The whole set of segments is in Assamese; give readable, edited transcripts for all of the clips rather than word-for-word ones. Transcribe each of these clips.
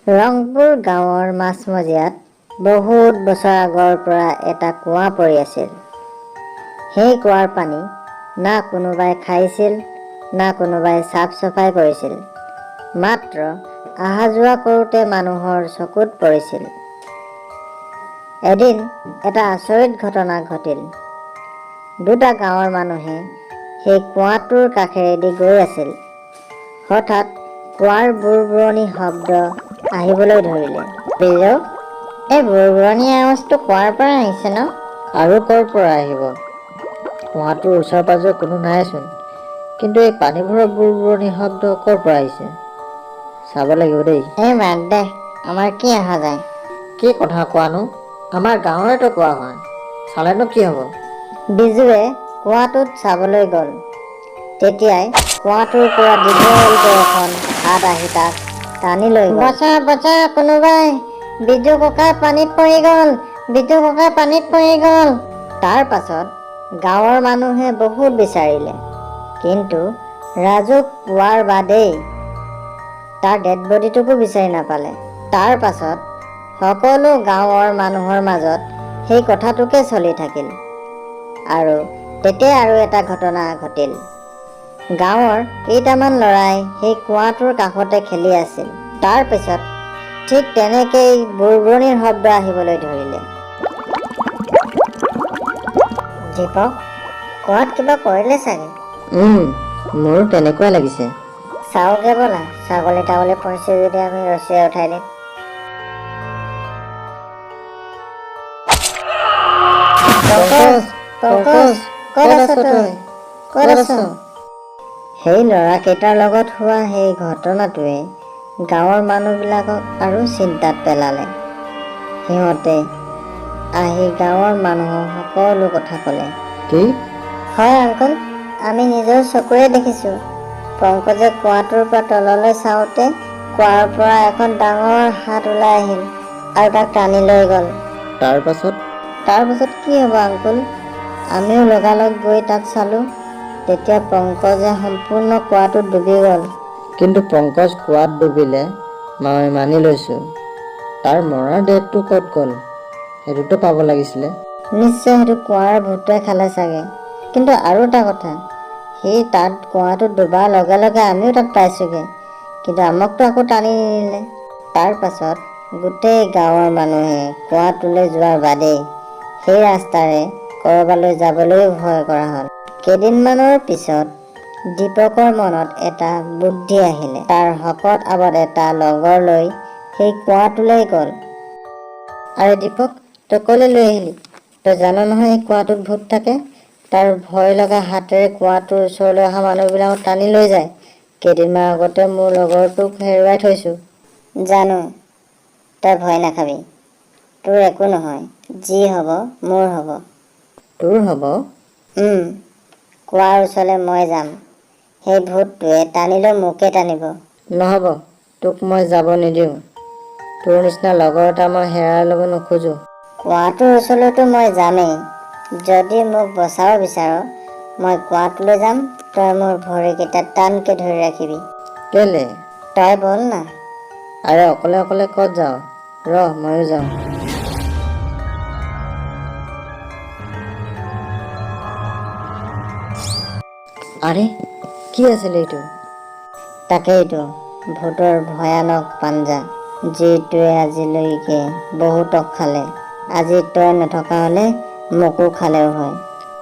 ৰংপুৰ গাঁৱৰ মাছমজিয়াত বহুত বছৰ আগৰ পৰা এটা কুঁৱা পৰি আছিল। সেই কুঁৱাৰ পানী না কোনোবাই খাইছিল, না কোনোবাই চাফ চাফাই কৰিছিল। মাত্ৰ অহা যোৱা কৰোঁতে মানুহৰ চকুত পৰিছিল। এদিন এটা আচৰিত ঘটনা ঘটিল। দুটা গাঁৱৰ মানুহে সেই কুঁৱাটোৰ কাষেৰেদি গৈ আছিল। হঠাৎ কুঁৱাৰ বুৰবুৰণি শব্দ আহিবলৈ ধৰিলে। বিজু, এই বুৰবুৰণি আৱাজটো কুঁৱাৰ পৰা আহিছে ন? আৰু ক'ৰ পৰা আহিব? কুঁৱাটোৰ ওচৰে পাজৰে কোনো নাইচোন। কিন্তু এই পানীবোৰৰ বুৰবুৰণি শব্দ ক'ৰ পৰা আহিছে? চাব লাগিব দেই। এই বাদ দে, আমাৰ কি অহা যায়? কি কথা কোৱানো? আমাৰ গাঁৱৰেতো কুঁৱা হয়, চালেনো কি হ'ব? বিজুৱে কুঁৱাটোত চাবলৈ গ'ল। তেতিয়াই কুঁৱাটোৰ পৰা দীঘলকৈ এখন হাত আহি তাক টানি লৈ গ'ল। বচা বচা কোনোবাই, বিজু ককা পানীত পৰি গ'ল, বিজু ককা পানীত পৰি গ'ল। তাৰ পাছত গাঁৱৰ মানুহে বহুত বিচাৰিলে, কিন্তু ৰাজু পোৱাৰ বাদেই তাৰ ডেড বডিটোকো বিচাৰি নাপালে। তাৰ পাছত সকলো গাঁৱৰ মানুহৰ মাজত সেই কথাটোকে চলি থাকিল। আৰু তেতিয়া আৰু এটা ঘটনা ঘটিল। গাঁৱৰ কেইটামান ল'ৰাই সেই কুঁৱাটোৰ কাষতে খেলি আছিল। তাৰ পিছত ঠিক তেনেকেই বুৰবুৰণিৰ শব্দ আহিবলৈ ধৰিলে। দীপক, কুঁৱাত কিবা পৰিলে চাগে? মোৰো তেনেকুৱাই লাগিছে। চাওঁগে ব'লা, ছাগলী তাগলী পৰিছে যদি আমি ৰছীৰে উঠাই দিম। পংকজ, পংকজ, ক'ত আছ তই? ক'ত আছ? সেই ল'ৰাকেইটাৰ লগত হোৱা সেই ঘটনাটোৱে গাঁৱৰ মানুহবিলাকক আৰু চিন্তাত পেলালে। সিহঁতে আহি গাঁৱৰ মানুহক সকলো কথা ক'লে। কি? হয় আংকল, আমি নিজৰ চকুৰে দেখিছোঁ। পংকজে কুঁৱাটোৰ পৰা তললৈ চাওঁতে কুঁৱাৰ পৰা এখন ডাঙৰ হাত ওলাই আহিল আৰু তাক টানি লৈ গ'ল। তাৰ পাছত কি হ'ব আংকল? আমিও লগালগ গৈ তাত চালোঁ। তেতিয়া পংকজে সম্পূৰ্ণ কুঁৱাটোত ডুবি গ'ল। কিন্তু পংকজ কুঁৱাত ডুবিলে মই মানি লৈছোঁ। তাৰ মৰাৰ দেহটো ক'ত গ'ল? সেইটোতো পাব লাগিছিলে। নিশ্চয় সেইটো কুঁৱাৰ ভূতে খালে চাগে। কিন্তু আৰু এটা কথা, সি তাত কুঁৱাটোত ডুবাৰ লগে লগে আমিও তাত পাইছোঁগৈ, কিন্তু আমাকতো আকৌ টানি নিনিলে। তাৰ পাছত গোটেই গাঁৱৰ মানুহে কুঁৱাটোলৈ যোৱাৰ বাদেই সেই ৰাস্তাৰে ক'ৰবালৈ যাবলৈও ভয় কৰা হ'ল। কেইদিনমানৰ পিছত দীপকৰ মনত এটা বুদ্ধি আহিলে। তাৰ শকত আবত এটা লগৰ লৈ সেই কুঁৱাটোলৈ গ'ল। আৰে দীপক, তই ক'লৈ লৈ আহিলি? তই জান নহয় এই কুঁৱাটোত ভূত থাকে। তাৰ ভয় লগা হাতেৰে কুঁৱাটোৰ ওচৰলৈ অহা মানুহবিলাকক টানি লৈ যায়। কেইদিনমান আগতে মোৰ লগৰটোক হেৰুৱাই থৈছোঁ। জানো, তই ভয় নাখাবি। তোৰ একো নহয়, যি হ'ব মোৰ হ'ব। তোৰ হ'ব? কুঁৱাৰ ওচৰলৈ মই যাম। সেই ভূতটোৱে টানিলেও মোকে টানিব। নহ'ব, তোক মই যাব নিদিওঁ। তোৰ নিচিনা লগৰ এটা মই হেৰাই ল'ব নোখোজোঁ। কুঁৱাটোৰ ওচৰলৈতো মই যামেই। যদি মোক বচাব বিচাৰ, মই কুঁৱাটোলৈ যাম, তই মোৰ ভৰিকেইটা টানকৈ ধৰি ৰাখিবি। কেলে? তই বল না। আৰে অকলে অকলে ক'ত যাওঁ? ৰহ, ময়ো যাওঁ। আৰে কি আছিলে এইটো? তাকেইতো, ভূতৰ ভয়ানক পাঞ্জা, যিটোৱে আজিলৈকে বহুতক খালে। আজি তই নথকা হ'লে মোকো খালেও হয়।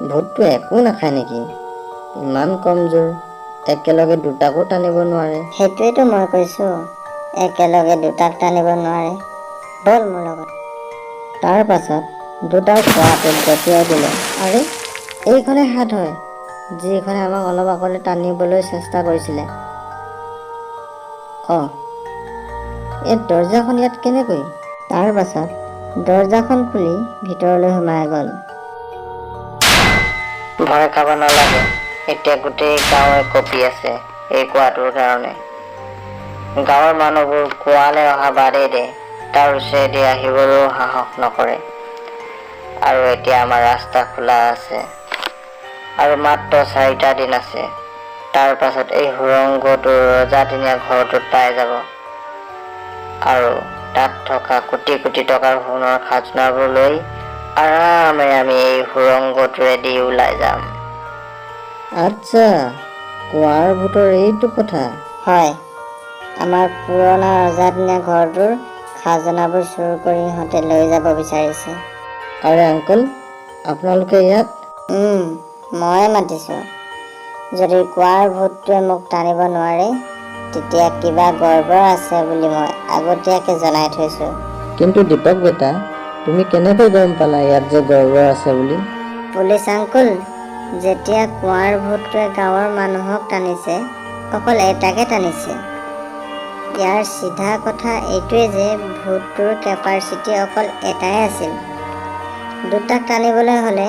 ভূতটোৱে একো নাখায় নেকি? ইমান কমজোৰ, একেলগে দুটাকো টানিব নোৱাৰে। সেইটোৱেতো মই কৈছোঁ, একেলগে দুটাক টানিব নোৱাৰে। বল মোৰ লগত। তাৰ পাছত দুটাক কুঁৱাটোত জঁপিয়াই দিলে। আৰে এইখনে হাত হয়, যিখনে আমাক অলপ আগতে টানিবলৈ চেষ্টা কৰিছিলে। এই দৰ্জাখন ইয়াত কেনেকৈ? তাৰ পাছত দৰ্জাখন খুলি ভিতৰলৈ সোমাই গ'ল। ভয় খাব নালাগে, এতিয়া গোটেই গাঁৱে কঁপি আছে এই কুঁৱাটোৰ কাৰণে। গাঁৱৰ মানুহবোৰ কুঁৱালৈ অহা বাদেই দে, তাৰ ওচৰেদি আহিবলৈও সাহস নকৰে। আৰু এতিয়া আমাৰ ৰাস্তা খোলা আছে, আৰু মাত্ৰ 4টা দিন আছে। তাৰ পাছত এই সুৰংগটোৰ ৰজাদিনীয়া ঘৰটোত পাই যাব। আৰু তাত থকা কোটি কোটি টকাৰ সোণৰ খাজনাবোৰ লৈ আৰামেৰে আমি এই সুৰংগটোৱেদি ওলাই যাম। আচ্ছা, কুঁৱাৰ ভূতৰ এইটো কথা। হয়, আমাৰ পুৰণা ৰজাদিনীয়া ঘৰটোৰ খাজনাবোৰ চুৰ কৰি সিহঁতে লৈ যাব বিচাৰিছে। আৰে আংকল, আপোনালোকে ইয়াত? ময়ে মাতিছোঁ। যদি কুঁৱাৰ ভূতটোৱে মোক টানিব নোৱাৰে তেতিয়া কিবা গড়বড় আছে বুলি মই আগতীয়াকৈ জনাই থৈছোঁ। কিন্তু দীপক বেটা, তুমি কেনেকৈ গম পালা ইয়াত যে গড়বড় আছে বুলি? পুলিচ আংকুল, যেতিয়া কুঁৱাৰ ভূতটোৱে গাঁৱৰ মানুহক টানিছে, অকল এটাকে টানিছে। ইয়াৰ চিধা কথা এইটোৱে যে ভূতটোৰ কেপাচিটি অকল এটাই আছিল। দুটাক টানিবলৈ হ'লে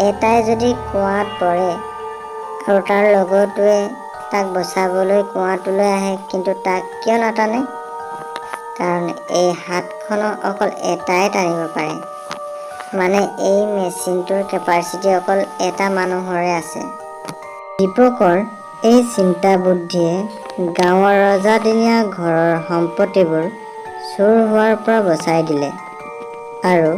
এটাই যদি কুঁৱাত পৰে আৰু তাৰ লগৰটোৱে তাক বচাবলৈ কুঁৱাটোলৈ আহে, কিন্তু তাক কিয় নাটানে? কাৰণ এই হাতখনৰ অকল এটাই টানিব পাৰে। মানে এই মেচিনটোৰ কেপাচিটি অকল এটা মানুহৰে আছে। দীপকৰ এই চিন্তা বুদ্ধিয়ে গাঁৱৰ ৰজাদিনীয়া ঘৰৰ সম্পত্তিবোৰ চুৰ হোৱাৰ পৰা বচাই দিলে আৰু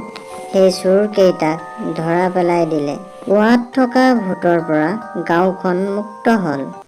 সেই চোৰকেইটাক ধৰা পেলাই দিলে। কুঁৱাত থকা ভূতৰ পৰা গাঁওখন মুক্ত হ'ল।